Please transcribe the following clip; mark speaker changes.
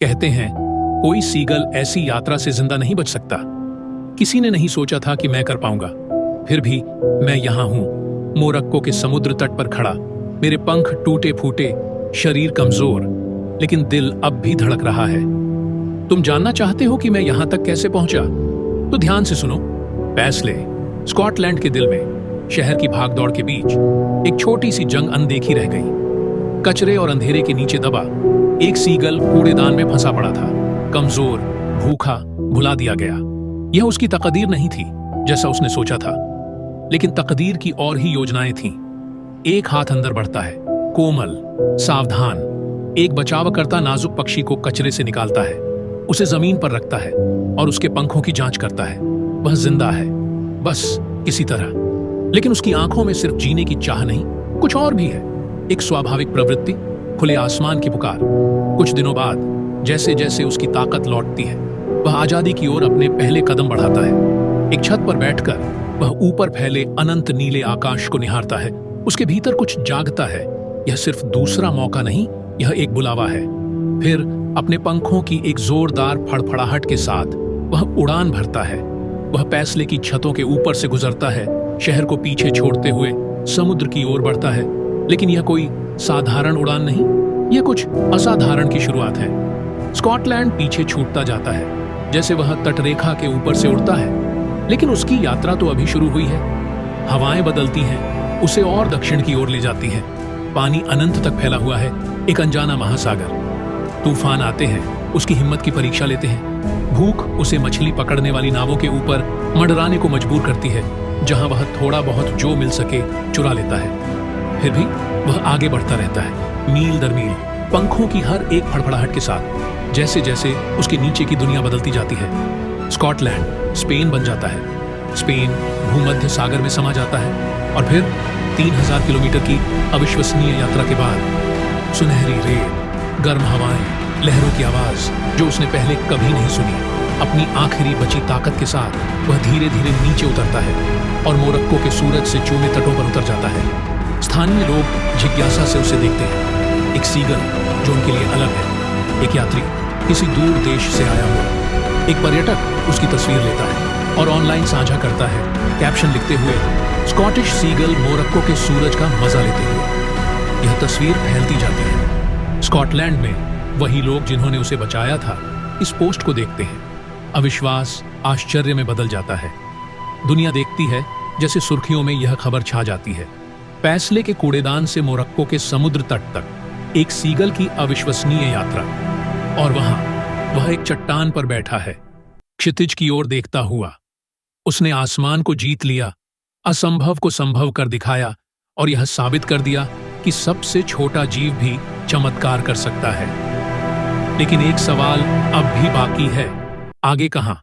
Speaker 1: कहते हैं कोई सीगल ऐसी यात्रा से जिंदा नहीं बच सकता। किसी ने नहीं सोचा था कि मैं कर पाऊंगा। फिर भी मैं यहां हूं, मोरक्को के समुद्र तट पर खड़ा। मेरे पंख टूटे फूटे, शरीर कमजोर, लेकिन दिल अब भी धड़क रहा है। तुम जानना चाहते हो कि मैं यहां तक कैसे पहुंचा? तो ध्यान से सुनो। पैसले, स्कॉटलैंड के दिल में, शहर की भागदौड़ के बीच एक छोटी सी जंग अनदेखी रह गई। कचरे और अंधेरे के नीचे दबा एक सीगल कूड़ेदान में फंसा पड़ा था। कमजोर, भूखा, भुला दिया गया। यह उसकी तकदीर नहीं थी जैसा उसने सोचा था, लेकिन तकदीर की और ही योजनाएं थीं। एक हाथ अंदर बढ़ता है, कोमल, सावधान। एक बचावकर्ता नाजुक पक्षी को कचरे से निकालता है, उसे जमीन पर रखता है और उसके पंखों की जांच करता है। वह जिंदा है, बस किसी तरह। लेकिन उसकी आंखों में सिर्फ जीने की चाह नहीं, कुछ और भी है। एक स्वाभाविक प्रवृत्ति, खुले आसमान की पुकार। कुछ दिनों बाद जैसे जैसे उसकी ताकत लौटती है, वह आजादी की ओर अपने पहले कदम बढ़ाता है। एक छत पर बैठकर वह ऊपर फैले अनंत नीले आकाश को निहारता है। उसके भीतर कुछ जागता है। यह सिर्फ दूसरा मौका नहीं, यह एक बुलावा है। फिर अपने पंखों की एक जोरदार फड़फड़ाहट के साथ वह उड़ान भरता है। वह पैसले की छतों के ऊपर से गुजरता है, शहर को पीछे छोड़ते हुए समुद्र की ओर बढ़ता है। लेकिन यह कोई साधारण उड़ान नहीं, यह कुछ असाधारण की शुरुआत है। स्कॉटलैंड पीछे छूटता जाता है, जैसे वह तटरेखा के ऊपर से उड़ता है। लेकिन उसकी यात्रा तो अभी शुरू हुई है। हवाएं बदलती हैं, उसे और दक्षिण की ओर ले जाती हैं। पानी अनंत तक फैला हुआ है, एक अनजाना महासागर। तूफान आते हैं, उसकी हिम्मत की परीक्षा लेते हैं। भूख उसे मछली पकड़ने वाली नावों के ऊपर मंडराने को मजबूर करती है, जहां वह थोड़ा बहुत जो मिल सके चुरा लेता है। फिर भी वह आगे बढ़ता रहता है, मील दर मील, पंखों की हर एक फड़फड़ाहट के साथ। जैसे जैसे उसके नीचे की दुनिया बदलती जाती है, स्कॉटलैंड स्पेन बन जाता है। स्पेन भूमध्य सागर में समा जाता है। और फिर 3000 किलोमीटर की अविश्वसनीय यात्रा के बाद सुनहरी रेत, गर्म हवाएं, लहरों की आवाज जो उसने पहले कभी नहीं सुनी। अपनी आखिरी बची ताकत के साथ वह धीरे धीरे नीचे उतरता है और मोरक्को के सूरज से चूमे तटों पर उतर जाता है। स्थानीय लोग जिज्ञासा से उसे देखते हैं, एक सीगल जो उनके लिए अलग है, एक यात्री किसी दूर देश से आया हुआ। एक पर्यटक उसकी तस्वीर लेता है और ऑनलाइन साझा करता है, कैप्शन लिखते हुए, स्कॉटिश सीगल मोरक्को के सूरज का मजा लेते हुए। यह तस्वीर फैलती जाती है। स्कॉटलैंड में वही लोग जिन्होंने उसे बचाया था इस पोस्ट को देखते हैं। अविश्वास आश्चर्य में बदल जाता है। दुनिया देखती है जैसे सुर्खियों में यह खबर छा जाती है, पैसले के कूड़ेदान से मोरक्को के समुद्र तट तक एक सीगल की अविश्वसनीय यात्रा। और वहां वह एक चट्टान पर बैठा है, क्षितिज की ओर देखता हुआ। उसने आसमान को जीत लिया, असंभव को संभव कर दिखाया और यह साबित कर दिया कि सबसे छोटा जीव भी चमत्कार कर सकता है। लेकिन एक सवाल अब भी बाकी है, आगे कहां?